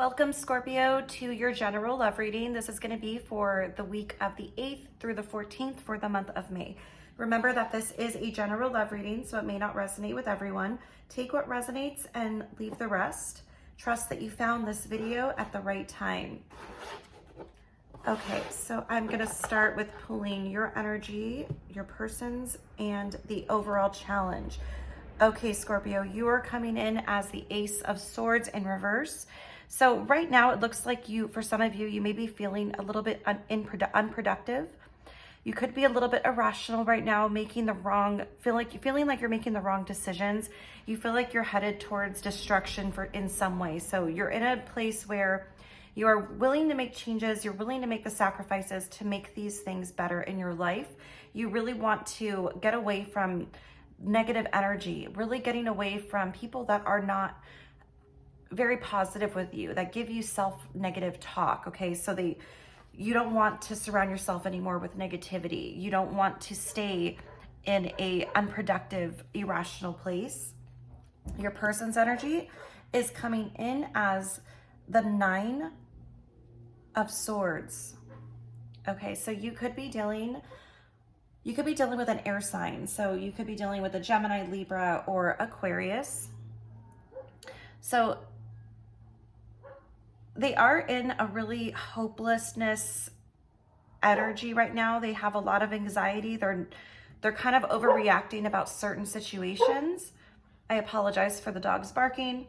Welcome, Scorpio, to your general love reading. This is going to be for the week of the 8th through the 14th for the month of May. Remember that this is a general love reading, so it may not resonate with everyone. Take what resonates and leave the rest. Trust that you found this video at the right time. Okay, so I'm going to start with pulling your energy, your person's, and the overall challenge. Okay, Scorpio, you are coming in as the Ace of Swords in reverse. So right now it looks like for some of you, you may be feeling a little bit unproductive. You could be a little bit irrational right now, feeling like you're making the wrong decisions. You feel like you're headed towards destruction in some way. So you're in a place where you are willing to make changes. You're willing to make the sacrifices to make these things better in your life. You really want to get away from negative energy, really getting away from people that are not very positive with you, that give you negative talk. Okay, so you don't want to surround yourself anymore with negativity. You don't want to stay in a unproductive, irrational place. Your person's energy is coming in as the 9 of Swords. Okay, so you could be dealing with an air sign. So you could be dealing with a Gemini, Libra, or Aquarius. So they are in a really hopelessness energy right now. They have a lot of anxiety. They're kind of overreacting about certain situations. I apologize for the dogs barking.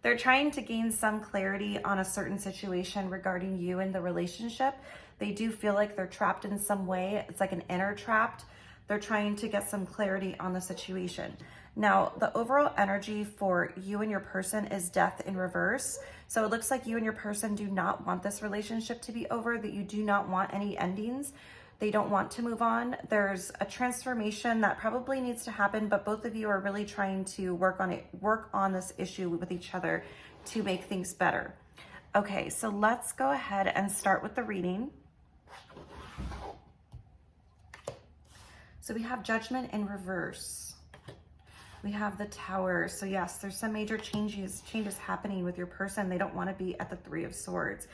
They're trying to gain some clarity on a certain situation regarding you and the relationship. They do feel like they're trapped in some way. It's like an inner trapped. They're trying to get some clarity on the situation. Now, the overall energy for you and your person is Death in reverse. So it looks like you and your person do not want this relationship to be over, that you do not want any endings. They don't want to move on. There's a transformation that probably needs to happen, but both of you are really trying to work on this issue with each other to make things better. Okay, so let's go ahead and start with the reading. So we have Judgment in reverse. We have the Tower. So yes, there's some major changes happening with your person. They don't want to be at the 3 of Swords.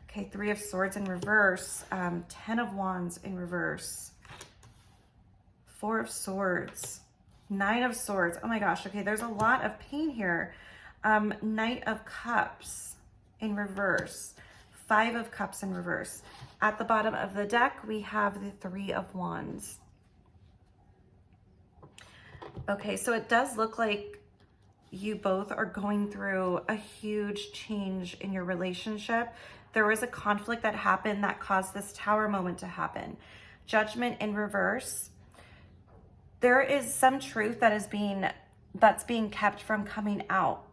Okay, 3 of Swords in reverse, 10 of Wands in reverse, 4 of Swords, 9 of Swords. Oh my gosh, okay, there's a lot of pain here. Knight of Cups in reverse, 5 of Cups in reverse. At the bottom of the deck, we have the 3 of Wands. Okay, so it does look like you both are going through a huge change in your relationship. There was a conflict that happened that caused this Tower moment to happen. Judgment in reverse. There is some truth that's being kept from coming out.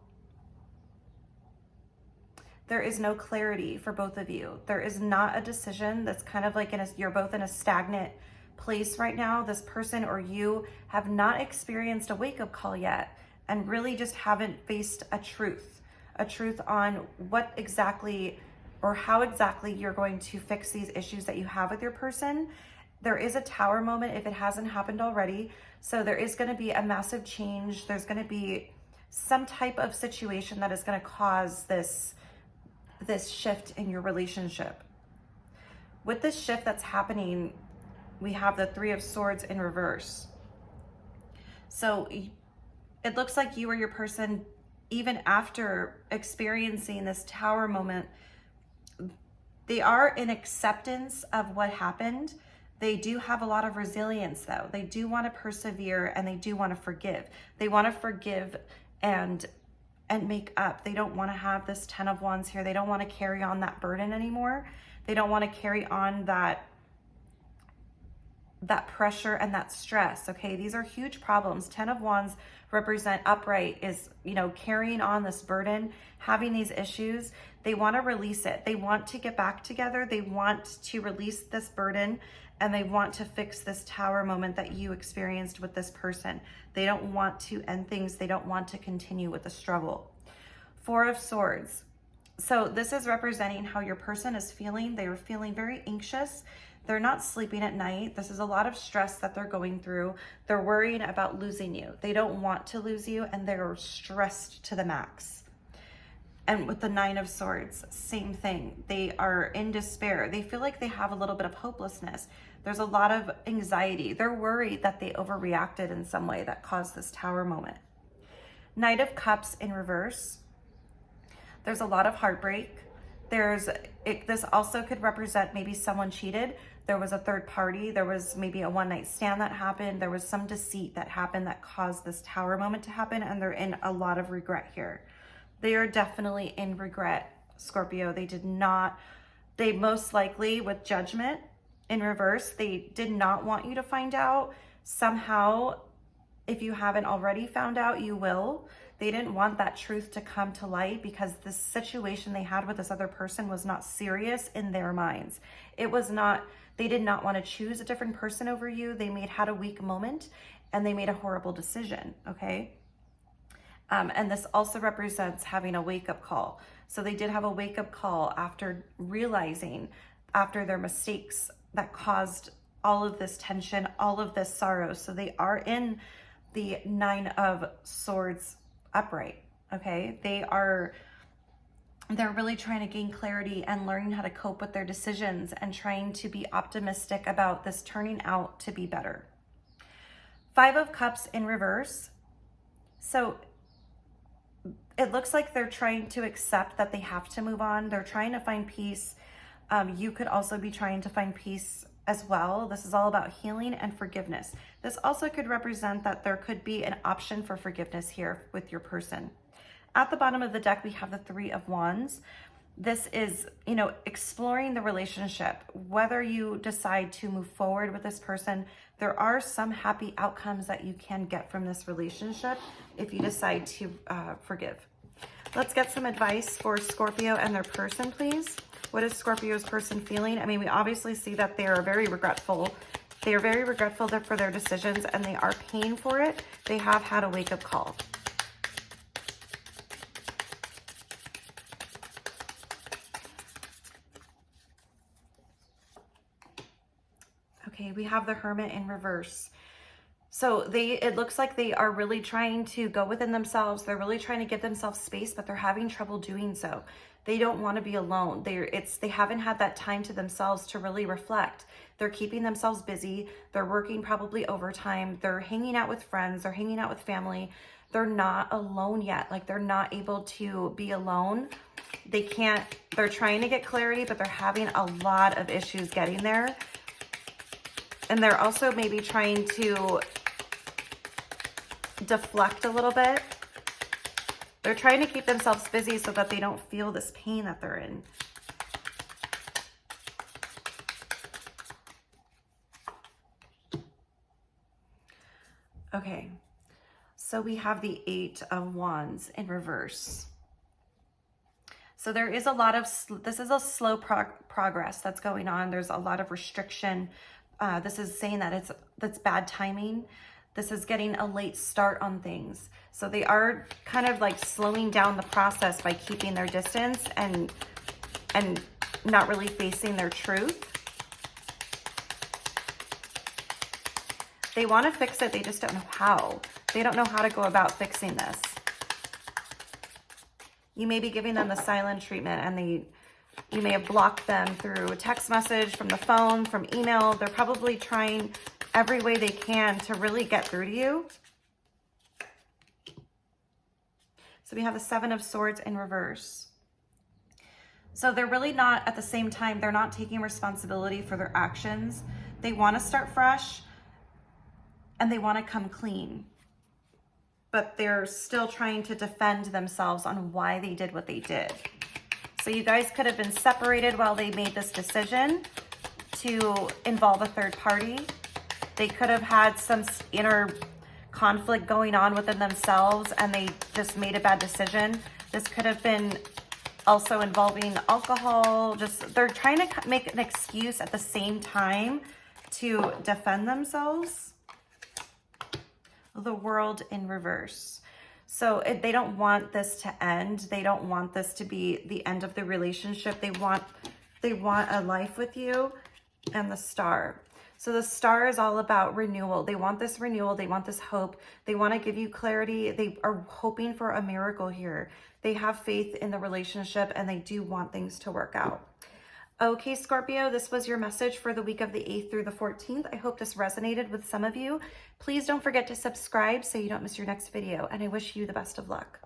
There is no clarity for both of you. There is not a decision. That's kind of like you're both in a stagnant place right now. This person or you have not experienced a wake-up call yet and really just haven't faced a truth on what exactly or how exactly you're going to fix these issues that you have with your person. There is a Tower moment if it hasn't happened already. So there is going to be a massive change. There's going to be some type of situation that is going to cause this shift in your relationship. With this shift that's happening, we have the 3 of Swords in reverse. So it looks like you or your person, even after experiencing this Tower moment, they are in acceptance of what happened. They do have a lot of resilience though. They do want to persevere and they do want to forgive. They want to forgive and make up. They don't want to have this 10 of Wands here. They don't want to carry on that burden anymore. They don't want to carry on that pressure and that stress. Okay, these are huge problems. 10 of Wands represent upright, is carrying on this burden, having these issues. They want to release it. They want to get back together. They want to release this burden and they want to fix this Tower moment that you experienced with this person. They don't want to end things. They don't want to continue with the struggle. 4 of Swords. So this is representing how your person is feeling. They are feeling very anxious. They're not sleeping at night. This is a lot of stress that they're going through. They're worrying about losing you. They don't want to lose you and they're stressed to the max. And with the Nine of Swords, same thing. They are in despair. They feel like they have a little bit of hopelessness. There's a lot of anxiety. They're worried that they overreacted in some way that caused this Tower moment. Knight of Cups in reverse. There's a lot of heartbreak. This also could represent maybe someone cheated. There was a third party. There was maybe a one-night stand that happened. There was some deceit that happened that caused this Tower moment to happen, and they're in a lot of regret here. They are definitely in regret, Scorpio. They most likely, with Judgment in reverse, they did not want you to find out. Somehow, if you haven't already found out, you will. They didn't want that truth to come to light because the situation they had with this other person was not serious in their minds. They did not want to choose a different person over you. They had a weak moment and they made a horrible decision, okay? And this also represents having a wake-up call. So they did have a wake-up call after realizing, after their mistakes that caused all of this tension, all of this sorrow. So they are in the Nine of Swords upright, okay? They're really trying to gain clarity and learning how to cope with their decisions and trying to be optimistic about this turning out to be better. Five of Cups in reverse. So it looks like they're trying to accept that they have to move on. They're trying to find peace. You could also be trying to find peace as well. This is all about healing and forgiveness. This also could represent that there could be an option for forgiveness here with your person. At the bottom of the deck, we have the Three of Wands. This is, exploring the relationship. Whether you decide to move forward with this person, there are some happy outcomes that you can get from this relationship if you decide to forgive. Let's get some advice for Scorpio and their person, please. What is Scorpio's person feeling? I mean, we obviously see that they are very regretful. They are very regretful for their decisions and they are paying for it. They have had a wake-up call. Okay, we have the Hermit in reverse. So it looks like they are really trying to go within themselves. They're really trying to give themselves space, but they're having trouble doing so. They don't want to be alone. They haven't had that time to themselves to really reflect. They're keeping themselves busy. They're working probably overtime. They're hanging out with friends. They're hanging out with family. They're not alone yet. Like, they're not able to be alone. They're trying to get clarity, but they're having a lot of issues getting there. And they're also maybe trying to deflect a little bit. They're trying to keep themselves busy so that they don't feel this pain that they're in. Okay, so we have the Eight of Wands in reverse. So there is this is a slow progress that's going on. There's a lot of restriction. This is saying that that's bad timing. This is getting a late start on things. So they are kind of like slowing down the process by keeping their distance and not really facing their truth. They want to fix it. They just don't know how. They don't know how to go about fixing this. You may be giving them the silent treatment and you may have blocked them through a text message, from the phone, from email. They're probably trying every way they can to really get through to you. So we have the Seven of Swords in reverse. So they're really not, at the same time, they're not taking responsibility for their actions. They want to start fresh and they want to come clean. But they're still trying to defend themselves on why they did what they did. So you guys could have been separated while they made this decision to involve a third party. They could have had some inner conflict going on within themselves and they just made a bad decision. This could have been also involving alcohol. They're trying to make an excuse at the same time to defend themselves. The World in reverse. So they don't want this to end. They don't want this to be the end of the relationship. They want a life with you, and the Star. So the star is all about renewal. They want this renewal. They want this hope. They want to give you clarity. They are hoping for a miracle here. They have faith in the relationship and they do want things to work out. Okay, Scorpio, this was your message for the week of the 8th through the 14th. I hope this resonated with some of you. Please don't forget to subscribe so you don't miss your next video, and I wish you the best of luck.